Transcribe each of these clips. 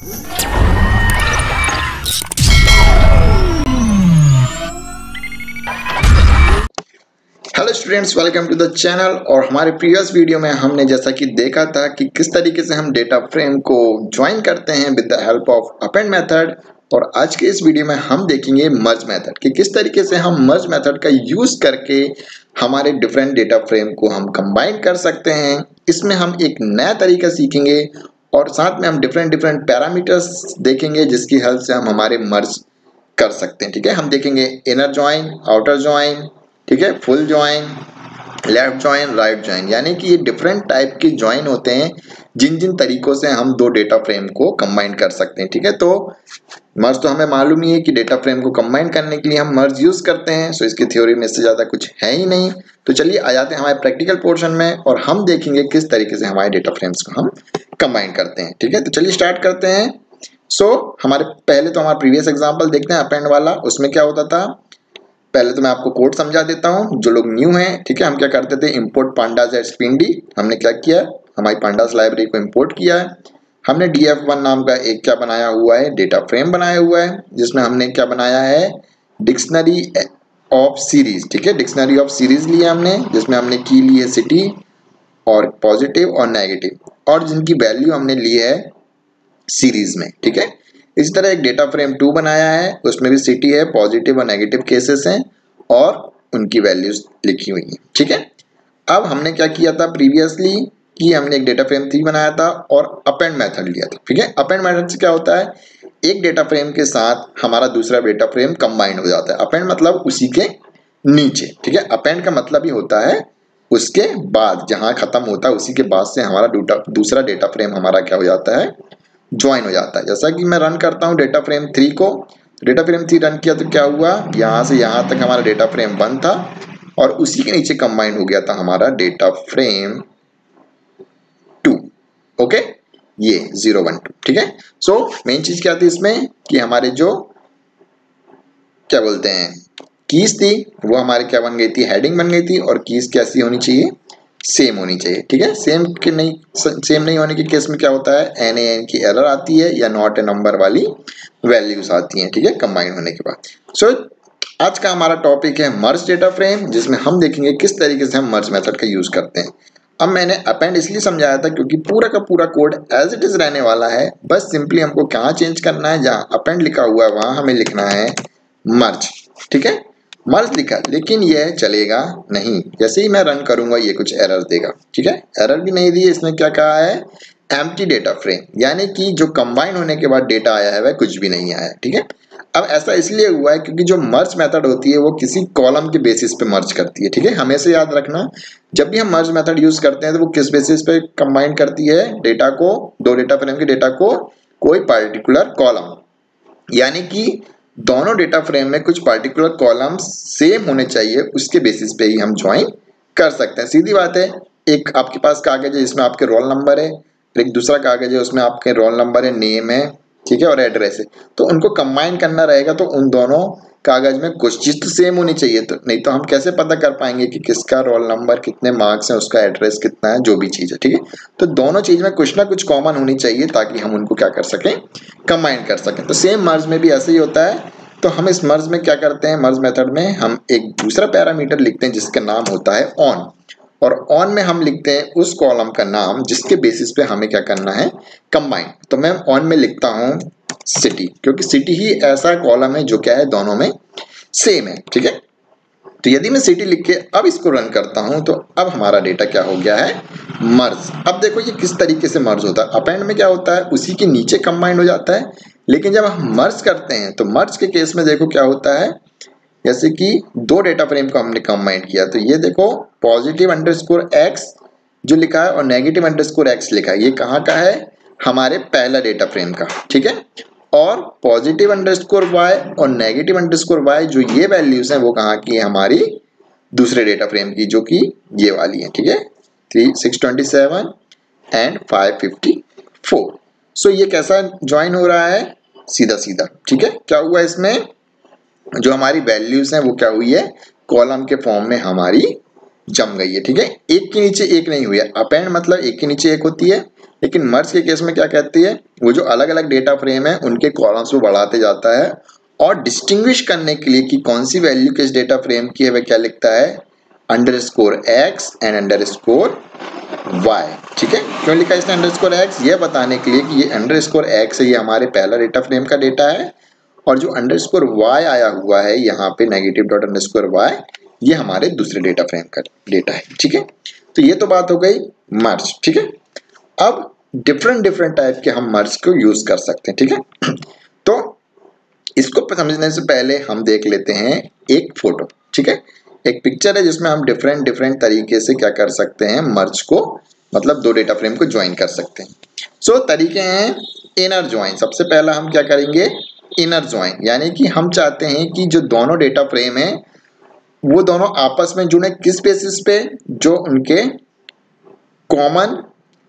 Hello students, welcome to the channel. और हमारे previous video में हमने जैसा कि देखा था कि किस तरीके से हम डेटा फ्रेम को ज्वाइन करते हैं with the help of append method. और आज के इस वीडियो में हम देखेंगे मर्ज मेथड कि किस तरीके से हम मर्ज मेथड का यूज करके हमारे डिफरेंट डेटा फ्रेम को हम कंबाइन कर सकते हैं। इसमें हम एक नया तरीका सीखेंगे और साथ में हम डिफरेंट पैरामीटर्स देखेंगे जिसकी हेल्प से हम हमारे मर्ज कर सकते हैं। ठीक है, हम देखेंगे इनर ज्वाइन, आउटर ज्वाइन, ठीक है, full join, left join, right join, यानी कि ये डिफरेंट टाइप के ज्वाइन होते हैं जिन जिन तरीकों से हम दो डेटा फ्रेम को कंबाइन कर सकते हैं। ठीक है, तो मर्ज तो हमें मालूम ही है कि डेटा फ्रेम को कंबाइन करने के लिए हम मर्ज यूज करते हैं। सो इसकी थ्योरी में इससे ज्यादा कुछ है ही नहीं। तो चलिए आ जाते हैं हमारे प्रैक्टिकल पोर्शन में और हम देखेंगे किस तरीके से हमारे डेटा फ्रेम्स को हम कंबाइन करते हैं। ठीक है, तो चलिए स्टार्ट करते हैं। हमारे पहले तो हमारा प्रीवियस एग्जाम्पल देखते हैं अपेंड वाला। उसमें क्या होता था, पहले तो मैं आपको कोड समझा देता हूं जो लोग न्यू हैं। ठीक है, हम क्या करते थे, इंपोर्ट pandas एट स्पिंडी। हमने क्या किया, हमारी pandas लाइब्रेरी को इंपोर्ट किया है। हमने df1 नाम का एक क्या बनाया हुआ है, डेटा फ्रेम बनाया हुआ है, जिसमें हमने क्या बनाया है, डिक्शनरी ऑफ सीरीज। ठीक है, डिक्शनरी ऑफ सीरीज लिया हमने, जिसमें हमने की ली है सिटी और पॉजिटिव और नेगेटिव, और जिनकी वैल्यू हमने ली है सीरीज में। ठीक है, इसी तरह एक डेटा फ्रेम 2 बनाया है, उसमें भी सिटी है, पॉजिटिव और नेगेटिव केसेस हैं और उनकी वैल्यूज लिखी हुई हैं। ठीक है, अब हमने क्या किया था प्रीवियसली कि हमने एक डेटा फ्रेम 3 बनाया था और अपेंड मेथड लिया था। ठीक है, अपेंड मेथड से क्या होता है, एक डेटा फ्रेम के साथ हमारा दूसरा डेटा फ्रेम कंबाइन हो जाता है। अपेंड मतलब उसी के नीचे। ठीक है, अपेंड का मतलब ही होता है उसके बाद, जहां खत्म होता है उसी के बाद से हमारा दूसरा डेटा फ्रेम हमारा क्या हो जाता है, ज्वाइन हो जाता है। जैसा कि मैं रन करता हूं डेटा फ्रेम 3 को, डेटा फ्रेम 3 रन किया तो क्या हुआ, यहां से यहां तक हमारा डेटा फ्रेम 1 था और उसी के नीचे कंबाइन हो गया था हमारा डेटा फ्रेम 2। ओके, ये 0 1 2। ठीक है, सो मेन चीज क्या थी इसमें कि हमारे जो क्या बोलते हैं कीज थी वो हमारे क्या बन गई थी, हेडिंग बन गई थी। और कीज कैसी होनी चाहिए, सेम होनी चाहिए। ठीक है, सेम नहीं होने के केस में क्या होता है, NaN की एरर आती है या नॉट ए नंबर वाली वैल्यूज आती हैं। ठीक है, कंबाइन होने के बाद। आज का हमारा टॉपिक है मर्ज डेटा फ्रेम, जिसमें हम देखेंगे किस तरीके से हम मर्ज मेथड का यूज करते हैं। अब मैंने अपेंड इसलिए समझाया था क्योंकि पूरा का पूरा कोड एज इट इज रहने वाला है, बस सिंपली हमको कहाँ चेंज करना है, जहाँ अपेंड लिखा हुआ है वहां हमें लिखना है मर्ज। ठीक है, मर्ज लिखा, लेकिन यह चलेगा नहीं, जैसे ही मैं रन करूंगा ये कुछ एरर देगा। ठीक है, एरर भी नहीं दी, इसने क्या कहा है, एम्प्टी डेटा फ्रेम, यानी कि जो कंबाइन होने के बाद डेटा आया है वह कुछ भी नहीं आया है। ठीक है, अब ऐसा इसलिए हुआ है क्योंकि जो मर्ज मेथड होती है वो किसी कॉलम के बेसिस पे मर्ज करती है। ठीक है, हमेशा याद रखना, जब भी हम मर्ज मेथड यूज करते हैं तो वो किस बेसिस पे कंबाइन करती है, डेटा को, दो डेटा फ्रेम के डेटा को कोई पर्टिकुलर कॉलम, यानी कि दोनों डेटा फ्रेम में कुछ पर्टिकुलर कॉलम्स सेम होने चाहिए, उसके बेसिस पे ही हम ज्वाइन कर सकते हैं। सीधी बात है, एक आपके पास कागज है जिसमें आपके रोल नंबर है, एक दूसरा कागज है उसमें आपके रोल नंबर है, नेम है, ठीक है, और एड्रेस है। तो उनको कंबाइन करना रहेगा तो उन दोनों कागज में कुछ चीज तो सेम होनी चाहिए, तो नहीं तो हम कैसे पता कर पाएंगे कि किसका रोल नंबर, कितने मार्क्स हैं, उसका एड्रेस कितना है, जो भी चीज है। ठीक है, तो दोनों चीज में कुछ ना कुछ कॉमन होनी चाहिए ताकि हम उनको क्या कर सकें, कंबाइन कर सकें। तो सेम मर्ज में भी ऐसे ही होता है। तो हम इस मर्ज में क्या करते हैं, मर्ज मेथड में हम एक दूसरा पैरामीटर लिखते हैं जिसका नाम होता है ऑन, और ऑन में हम लिखते हैं उस कॉलम का नाम जिसके बेसिस पे हमें क्या करना है, कंबाइन। तो मैं ऑन में लिखता हूं सिटी, क्योंकि सिटी ही ऐसा कॉलम है जो क्या है, दोनों में सेम है। ठीक है, तो यदि मैं सिटी लिख के अब इसको रन करता हूं तो अब हमारा डेटा क्या हो गया है, मर्ज। अब देखो ये किस तरीके से मर्ज होता है, अपेंड में क्या होता है, उसी के नीचे कंबाइन हो जाता है, लेकिन जब हम मर्ज करते हैं तो मर्ज के केस में देखो क्या होता है, जैसे कि दो डेटा फ्रेम को हमने कंबाइन किया, तो ये देखो पॉजिटिव अंडरस्कोर एक्स जो लिखा है और नेगेटिव अंडरस्कोर एक्स लिखा है, ये कहाँ का है, हमारे पहला डेटा फ्रेम का। ठीक है, और पॉजिटिव अंडरस्कोर वाई और नेगेटिव अंडरस्कोर वाई जो ये वैल्यूज हैं वो कहाँ की है, हमारी दूसरे डेटा फ्रेम की, जो कि ये वाली है। ठीक है, 627 एंड 554। सो ये कैसा ज्वाइन हो रहा है, सीधा सीधा। ठीक है, क्या हुआ इसमें, जो हमारी वैल्यूज हैं वो क्या हुई है, कॉलम के फॉर्म में हमारी जम गई है। ठीक है, एक के नीचे एक नहीं हुई है, अपेंड मतलब एक के नीचे एक होती है, लेकिन मर्ज के केस में क्या कहती है, वो जो अलग अलग डेटा फ्रेम है उनके कॉलम्स को बढ़ाते जाता है और डिस्टिंग्विश करने के लिए कि कौन सी वैल्यू किस डेटा फ्रेम की है वह क्या लिखता है, underscore x and underscore y. ठीक है, क्यों लिखा इसने अंडरस्कोर एक्स, ये बताने के लिए कि ये अंडरस्कोर एक्स है, ये हमारे पहला डेटा फ्रेम का डेटा है, और जो अंडरस्कोर वाई आया हुआ है यहाँ पे नेगेटिव डॉट अंडरस्कोर वाई, ये हमारे दूसरे डेटा फ्रेम का डेटा है। ठीक है, तो ये तो बात हो गई मर्ज। ठीक है, अब डिफरेंट डिफरेंट टाइप के हम मर्ज को यूज कर सकते हैं। ठीक है, तो इसको समझने से पहले हम देख लेते हैं एक फोटो। ठीक है, एक पिक्चर है जिसमें हम डिफरेंट डिफरेंट तरीके से क्या कर सकते हैं, मर्ज को, मतलब दो डेटा फ्रेम को ज्वाइन कर सकते हैं। सो तरीके हैं इनर ज्वाइन। सबसे पहला हम क्या करेंगे, इनर ज्वाइन, यानी कि हम चाहते हैं कि जो दोनों डेटा फ्रेम है वो दोनों आपस में जुड़े, किस बेसिस पे, जो उनके कॉमन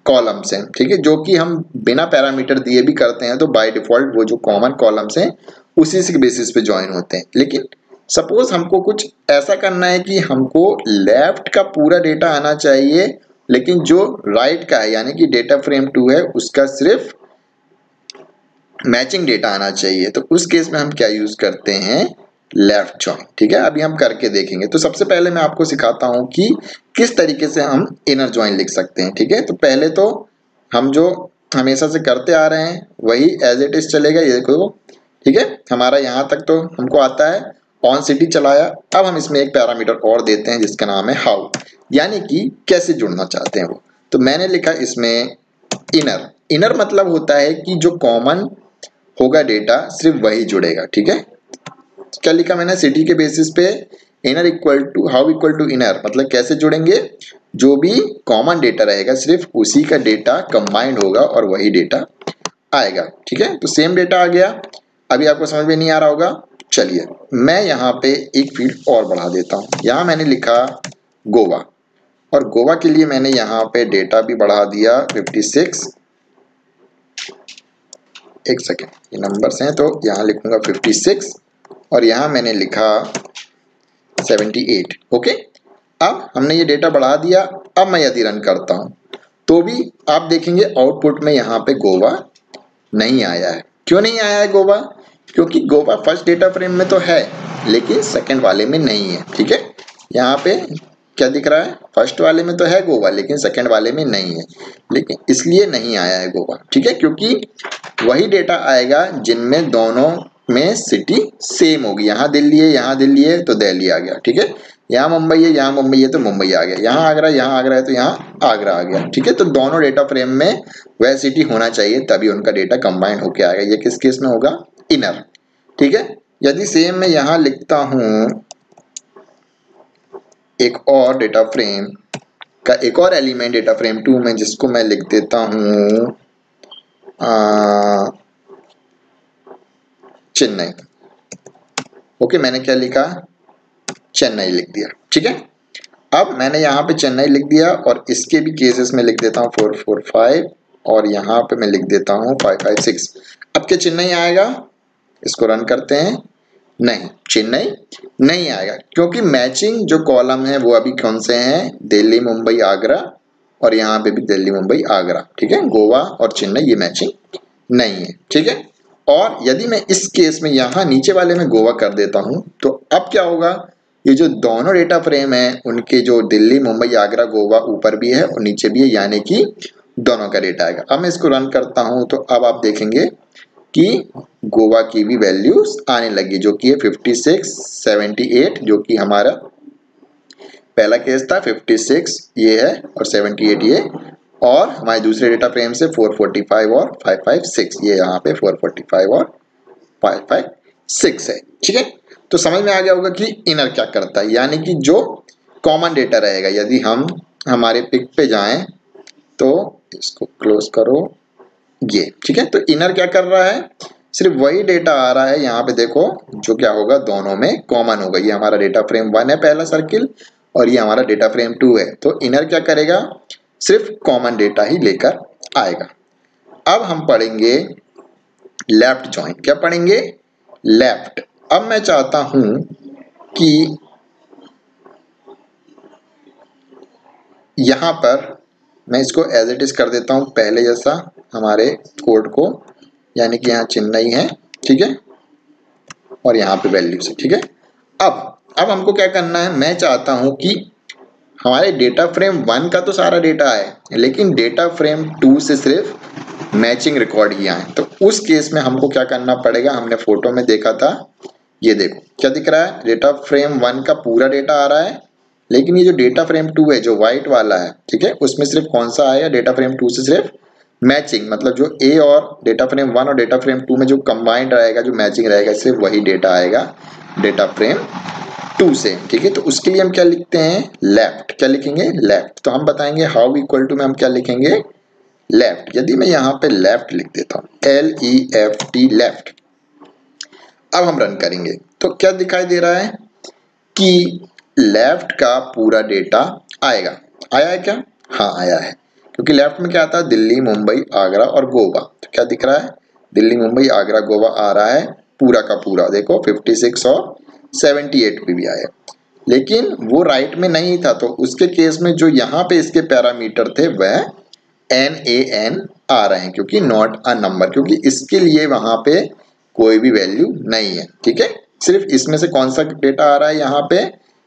कॉलम्स हैं। ठीक है, जो कि हम बिना पैरामीटर दिए भी करते हैं, तो बाय डिफॉल्ट वो जो कॉमन कॉलम्स हैं उसी से बेसिस पे ज्वाइन होते हैं। लेकिन सपोज हमको कुछ ऐसा करना है कि हमको लेफ्ट का पूरा डेटा आना चाहिए, लेकिन जो राइट का है यानी कि डेटा फ्रेम 2 है उसका सिर्फ मैचिंग डेटा आना चाहिए, तो उस केस में हम क्या यूज करते हैं, लेफ्ट जॉइन। ठीक है, अभी हम करके देखेंगे। तो सबसे पहले मैं आपको सिखाता हूं कि किस तरीके से हम इनर जॉइन लिख सकते हैं। ठीक है, तो पहले तो हम जो हमेशा से करते आ रहे हैं वही एज इट इज चलेगा, ये देखो। ठीक है, हमारा यहाँ तक तो हमको आता है, ऑन सिटी चलाया। अब हम इसमें एक पैरामीटर और देते हैं जिसका नाम है हाउ, यानी कि कैसे जुड़ना चाहते हैं वो। तो मैंने लिखा इसमें इनर। इनर मतलब होता है कि जो कॉमन होगा डेटा सिर्फ वही जुड़ेगा। ठीक है, क्या लिखा मैंने, सिटी के बेसिस पे inner equal to how equal to inner, मतलब कैसे जुड़ेंगे, जो भी कॉमन डेटा रहेगा सिर्फ उसी का डेटा कंबाइंड होगा और वही डेटा आएगा। ठीक है, तो सेम डेटा आ गया। अभी आपको समझ में नहीं आ रहा होगा, चलिए मैं यहाँ पे एक फील्ड और बढ़ा देता हूँ। यहाँ मैंने लिखा गोवा, और गोवा के लिए मैंने यहाँ पे डेटा भी बढ़ा दिया 56। एक सेकेंड, ये नंबर्स हैं तो यहाँ लिखूंगा 56 और यहाँ मैंने लिखा 78। ओके, अब हमने ये डेटा बढ़ा दिया। अब मैं यदि रन करता हूँ तो भी आप देखेंगे आउटपुट में यहाँ पे गोवा नहीं आया है। क्यों नहीं आया है गोवा, क्योंकि गोवा फर्स्ट डेटा फ्रेम में तो है लेकिन सेकंड वाले में नहीं है। ठीक है, यहाँ पे क्या दिख रहा है, फर्स्ट वाले में तो है गोवा लेकिन सेकंड वाले में नहीं है, लेकिन इसलिए नहीं आया है गोवा। ठीक है, क्योंकि वही डेटा आएगा जिनमें दोनों में सिटी सेम होगी। यहाँ दिल्ली है, यहाँ दिल्ली है तो दिल्ली आ गया। ठीक है, यहाँ मुंबई है, यहाँ मुंबई है तो मुंबई आ गया। यहाँ आगरा है तो यहाँ आगरा आ गया। ठीक है, तो दोनों डेटा फ्रेम में वह सिटी होना चाहिए तभी उनका डेटा कंबाइन होके आएगा। ये किस केस में होगा, इनर। ठीक है, यदि सेम मैं यहाँ लिखता हूँ एक और डेटा फ्रेम का एक और एलिमेंट डेटा फ्रेम 2 में, जिसको मैं लिख देता हूँ चेन्नई। ओके, मैंने क्या लिखा, चेन्नई लिख दिया। ठीक है, अब मैंने यहाँ पे चेन्नई लिख दिया और इसके भी केसेस में लिख देता हूँ 445 और यहाँ पे मैं लिख देता हूँ 556। अब क्या चेन्नई आएगा, इसको रन करते हैं, नहीं चेन्नई नहीं आएगा, क्योंकि मैचिंग जो कॉलम है वो अभी कौन से हैं, दिल्ली मुंबई आगरा, और यहाँ पे भी दिल्ली मुंबई आगरा। ठीक है, गोवा और चेन्नई ये मैचिंग नहीं है। ठीक है, और यदि मैं इस केस में यहाँ नीचे वाले में गोवा कर देता हूँ तो अब क्या होगा, ये जो दोनों डेटा फ्रेम है उनके जो दिल्ली मुंबई आगरा गोवा ऊपर भी है और नीचे भी है, यानी कि दोनों का डेटा आएगा। अब मैं इसको रन करता हूँ तो अब आप देखेंगे कि गोवा की भी वैल्यूज आने लगी, जो कि है 56, 78, जो कि हमारा पहला केस था 56 ये है और 78 ये, और हमारे दूसरे डेटा फ्रेम से 445 और 556, ये यहाँ पे 445 और 556 है। ठीक है, तो समझ में आ गया होगा कि इनर क्या करता है, यानी कि जो कॉमन डेटा रहेगा। यदि हम हमारे पिक पे जाएं तो इसको क्लोज करो, ये ठीक है, तो इनर क्या कर रहा है, सिर्फ वही डेटा आ रहा है। यहाँ पे देखो जो क्या होगा, दोनों में कॉमन होगा। ये हमारा डेटा फ्रेम 1 है पहला सर्किल और ये हमारा डेटा फ्रेम 2 है, तो इनर क्या करेगा, सिर्फ कॉमन डेटा ही लेकर आएगा। अब हम पढ़ेंगे लेफ्ट जॉइन। क्या पढ़ेंगे, लेफ्ट। अब मैं चाहता हूं कि यहां पर मैं इसको एज इट इज कर देता हूँ पहले जैसा हमारे कोड को, यानी कि यहाँ चेन्नई है, ठीक है, और यहाँ पे वैल्यूज है, ठीक है। अब हमको क्या करना है, मैं चाहता हूँ कि हमारे डेटा फ्रेम 1 का तो सारा डेटा है, लेकिन डेटा फ्रेम 2 से सिर्फ मैचिंग रिकॉर्ड ही आए। तो उस केस में हमको क्या करना पड़ेगा, हमने फोटो में देखा था, ये देखो क्या दिख रहा है, डेटा फ्रेम 1 का पूरा डेटा आ रहा है, लेकिन ये जो डेटा फ्रेम 2 है जो व्हाइट वाला है, ठीक है, उसमें सिर्फ कौन सा आएगा, डेटा फ्रेम 2 से सिर्फ मैचिंग, मतलब जो ए और डेटा फ्रेम 1 और डेटा फ्रेम 2 में जो कंबाइंड रहेगा, जो मैचिंग रहेगा, सिर्फ वही डेटा आएगा डेटा फ्रेम 2 से, ठीक है। तो उसके लिए हम क्या लिखते हैं, लेफ्ट, क्या लिखेंगे, लेफ्ट। तो हम बताएंगे हाउ इक्वल टू में हम क्या लिखेंगे, लेफ्ट। यदि मैं यहाँ पे लेफ्ट लिख देता हूँ, LEFT, लेफ्ट। अब हम रन करेंगे तो क्या दिखाई दे रहा है कि लेफ्ट का पूरा डेटा आएगा। आया है क्या, हाँ आया है, क्योंकि लेफ्ट में क्या आता है, दिल्ली, मुंबई, आगरा और गोवा। तो क्या दिख रहा है, दिल्ली, मुंबई, आगरा, गोवा आ रहा है पूरा का पूरा, देखो 56 और 78 पे भी आया। लेकिन वो राइट में नहीं था, तो उसके केस में जो यहाँ पे इसके पैरामीटर थे वह NaN आ रहे हैं, क्योंकि नॉट अ नंबर, क्योंकि इसके लिए वहां पे कोई भी वैल्यू नहीं है, ठीक है। सिर्फ इसमें से कौन सा डेटा आ रहा है, यहाँ पे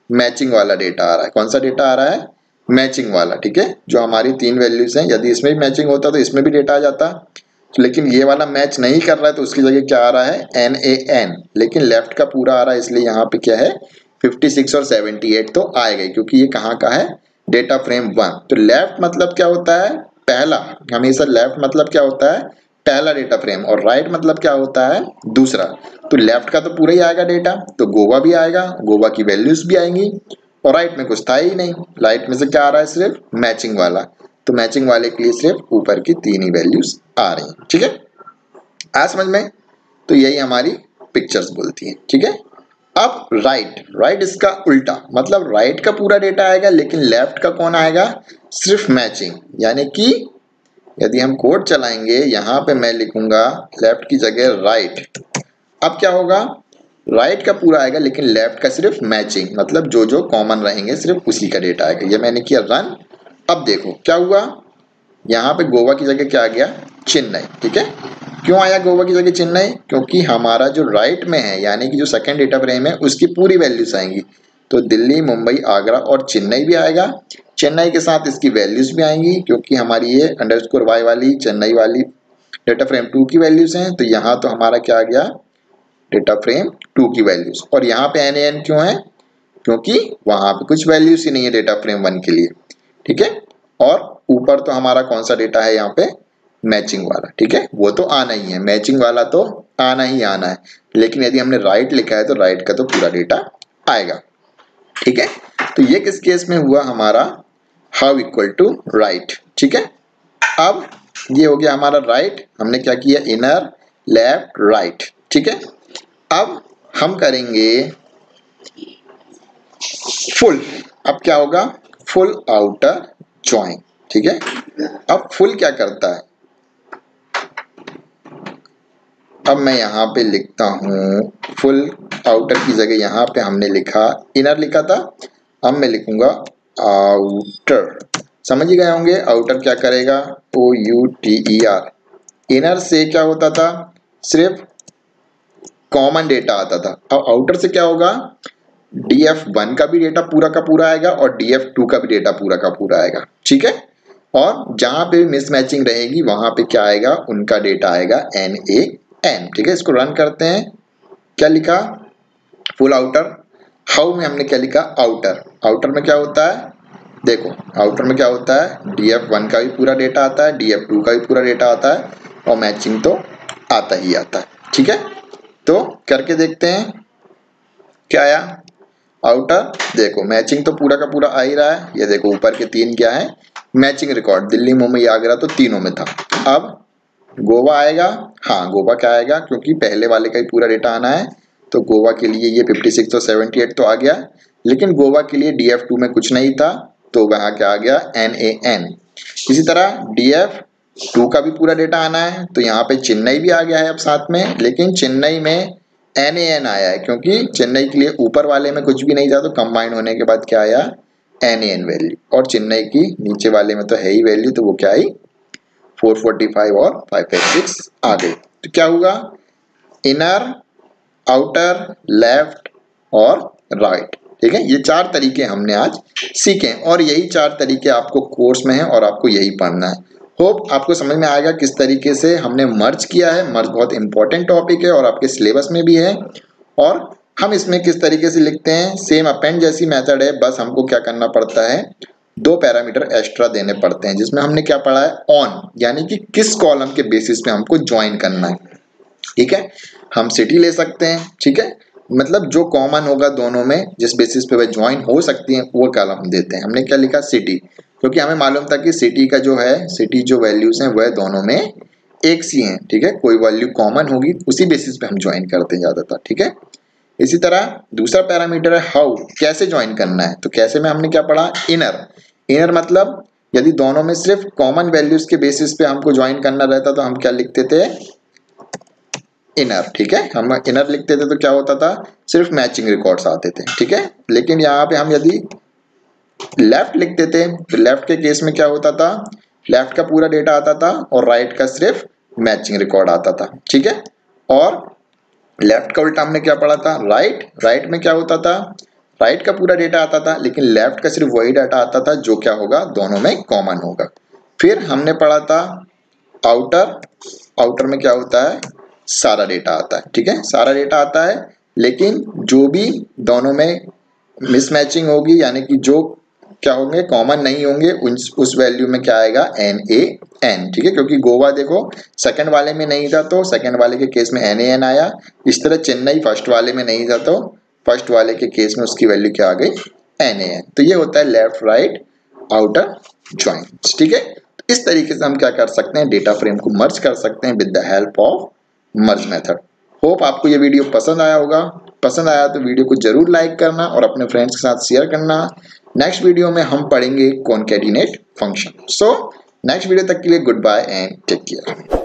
मैचिंग वाला डेटा आ रहा है। कौन सा डेटा आ रहा है, मैचिंग वाला, ठीक है। जो हमारी 3 वैल्यूज हैं, यदि इसमें भी मैचिंग होता तो इसमें भी डेटा आ जाता, लेकिन ये वाला मैच नहीं कर रहा है, तो उसकी जगह क्या आ रहा है, NaN। लेकिन लेफ्ट का पूरा आ रहा है, इसलिए यहाँ पे क्या है, 56 और 78 तो आएगा, क्योंकि ये कहाँ का है, डेटा फ्रेम 1। तो लेफ्ट मतलब क्या होता है, पहला। हमेशा लेफ्ट मतलब क्या होता है, पहला डेटा फ्रेम, और राइट मतलब क्या होता है, दूसरा। तो लेफ्ट का तो पूरा ही आएगा डेटा, तो गोवा भी आएगा, गोवा की वैल्यूज भी आएंगी, और राइट में कुछ था ही नहीं। राइट में से क्या आ रहा है, सिर्फ मैचिंग वाला। तो मैचिंग वाले के लिए सिर्फ ऊपर की 3 ही वैल्यूज आ रही हैं, ठीक है। आ समझ में, तो यही हमारी पिक्चर्स बोलती है, ठीक है। अब राइट इसका उल्टा, मतलब राइट का पूरा डेटा आएगा, लेकिन लेफ्ट का कौन आएगा, सिर्फ मैचिंग। यानी कि यदि हम कोड चलाएंगे, यहाँ पे मैं लिखूंगा लेफ्ट की जगह राइट। अब क्या होगा, राइट का पूरा आएगा, लेकिन लेफ्ट का सिर्फ मैचिंग, मतलब जो जो कॉमन रहेंगे सिर्फ उसी का डेटा आएगा। ये मैंने किया रन। अब देखो क्या हुआ, यहाँ पे गोवा की जगह क्या आ गया, चेन्नई, ठीक है। क्यों आया गोवा की जगह चेन्नई, क्योंकि हमारा जो राइट में है, यानी कि जो सेकंड डेटा फ्रेम है, उसकी पूरी वैल्यूज आएंगी। तो दिल्ली, मुंबई, आगरा और चेन्नई भी आएगा। चेन्नई के साथ इसकी वैल्यूज भी आएंगी, क्योंकि हमारी ये _y वाली चेन्नई वाली डेटा फ्रेम 2 की वैल्यूज हैं। तो यहाँ तो हमारा क्या आ गया, डेटा फ्रेम 2 की वैल्यूज। और यहाँ पे NaN क्यों है, क्योंकि वहां पे कुछ वैल्यूज ही नहीं है डेटा फ्रेम 1 के लिए, ठीक है। और ऊपर तो हमारा कौन सा डेटा है, यहाँ पे मैचिंग वाला, ठीक है, वो तो आना ही है, मैचिंग वाला तो आना ही आना है। लेकिन यदि हमने राइट लिखा है, तो राइट का तो पूरा डेटा आएगा, ठीक है। तो ये किस केस में हुआ, हमारा हाउ इक्वल टू राइट, ठीक है। अब ये हो गया हमारा राइट, हमने क्या किया, इनर, लेफ्ट, राइट, ठीक है। अब हम करेंगे फुल। अब क्या होगा, फुल आउटर ज्वाइन, ठीक है। अब फुल क्या करता है, अब मैं यहाँ पे लिखता हूँ फुल आउटर की जगह यहाँ पे हमने लिखा इनर लिखा था, अब मैं लिखूंगा आउटर। समझ ही गए होंगे आउटर क्या करेगा, OUTER। इनर से क्या होता था, सिर्फ कॉमन डेटा आता था। अब आउटर से क्या होगा, DF1 का भी डेटा पूरा का पूरा आएगा और DF2 का भी डेटा पूरा का पूरा आएगा, ठीक है। और जहां पे मिसमैचिंग रहेगी वहां पे क्या आएगा, उनका डेटा आएगा NaN, ठीक है। इसको रन करते हैं, क्या लिखा, फुल आउटर। हाउ में हमने क्या लिखा, आउटर। आउटर में क्या होता है, देखो आउटर में क्या होता है, DF1 का भी पूरा डेटा आता है, DF2 का भी पूरा डेटा आता है, और मैचिंग तो आता ही आता है, ठीक है। तो करके देखते हैं क्या आया, आउटर। देखो मैचिंग तो पूरा का पूरा आ ही रहा है, ये देखो ऊपर के 3 क्या है, मैचिंग रिकॉर्ड, दिल्ली, मुंबई, आगरा तो तीनों में था। अब गोवा आएगा, हाँ गोवा क्या आएगा, क्योंकि पहले वाले का ही पूरा डेटा आना है, तो गोवा के लिए ये 56 और 78 तो आ गया। लेकिन गोवा के लिए DF2 में कुछ नहीं था, तो वहाँ क्या आ गया, NaN। इसी तरह DF2 का भी पूरा डेटा आना है, तो यहाँ पे चेन्नई भी आ गया है अब साथ में, लेकिन चेन्नई में NaN आया है, क्योंकि चेन्नई के लिए ऊपर वाले में कुछ भी नहीं था, तो कंबाइन होने के बाद क्या आया, NaN वैल्यू, और चेन्नई की नीचे वाले में तो है ही वैल्यू, तो वो क्या आई 445 और 556 आ गई। तो क्या होगा, इनर, आउटर, लेफ्ट और राइट। ठीक है, ये 4 तरीके हमने आज सीखे और यही 4 तरीके आपको कोर्स में है और आपको यही पढ़ना है। होप आपको समझ में आएगा किस तरीके से हमने मर्ज किया है। मर्ज बहुत इंपॉर्टेंट टॉपिक है और आपके सिलेबस में भी है, और हम इसमें किस तरीके से लिखते हैं, सेम अपेंड जैसी मेथड है, बस हमको क्या करना पड़ता है, 2 पैरामीटर एक्स्ट्रा देने पड़ते हैं, जिसमें हमने क्या पढ़ा है, ऑन, यानी कि किस कॉलम के बेसिस पे हमको ज्वाइन करना है। ठीक है, हम सिटी ले सकते हैं, ठीक है, मतलब जो कॉमन होगा दोनों में, जिस बेसिस पे वह ज्वाइन हो सकती है वो कॉलम देते हैं। हमने क्या लिखा, सिटी, क्योंकि हमें मालूम था कि सिटी का जो है, सिटी जो वैल्यूज हैं वह दोनों में एक सी हैं। ठीक है, कोई वैल्यू कॉमन होगी उसी बेसिस पे हम ज्वाइन करते हैं ज्यादातर। ठीक है, इसी तरह दूसरा पैरामीटर है हाउ, कैसे ज्वाइन करना है। तो कैसे में हमने क्या पढ़ा, इनर। इनर मतलब यदि दोनों में सिर्फ कॉमन वैल्यूज के बेसिस पे हमको ज्वाइन करना रहता तो हम क्या लिखते थे, इनर। ठीक है, हम इनर लिखते थे तो क्या होता था, सिर्फ मैचिंग रिकॉर्ड्स आते थे। ठीक है, लेकिन यहाँ पे हम यदि लेफ्ट लिखते थे तो लेफ्ट के केस में क्या होता था, लेफ्ट का पूरा डेटा आता था और राइट का सिर्फ मैचिंग रिकॉर्ड आता था। ठीक है, और लेफ्ट का उल्टा हमने क्या पढ़ा था, राइट। राइट में क्या होता था, राइट का पूरा डेटा आता था लेकिन लेफ्ट का सिर्फ वही डाटा आता था जो क्या होगा, दोनों में कॉमन होगा। फिर हमने पढ़ा था आउटर। आउटर में क्या होता है, सारा डेटा आता है। ठीक है, सारा डेटा आता है लेकिन जो भी दोनों में मिसमैचिंग होगी, यानी कि जो क्या होंगे, कॉमन नहीं होंगे, उस वैल्यू में क्या आएगा, NaN। ठीक है, क्योंकि गोवा देखो सेकंड वाले में नहीं था तो सेकंड वाले के केस में NaN आया। इस तरह चेन्नई फर्स्ट वाले में नहीं था तो फर्स्ट वाले के केस में उसकी वैल्यू क्या आ गई, NaN। तो ये होता है लेफ्ट राइट आउटर ज्वाइन। ठीक है, तो इस तरीके से हम क्या कर सकते हैं, डेटा फ्रेम को मर्ज कर सकते हैं with the help of merge method. Hope आपको ये वीडियो पसंद आया होगा। पसंद आया तो वीडियो को जरूर लाइक करना और अपने फ्रेंड्स के साथ शेयर करना। नेक्स्ट वीडियो में हम पढ़ेंगे concatenate function. So next video तक के लिए good bye and take care.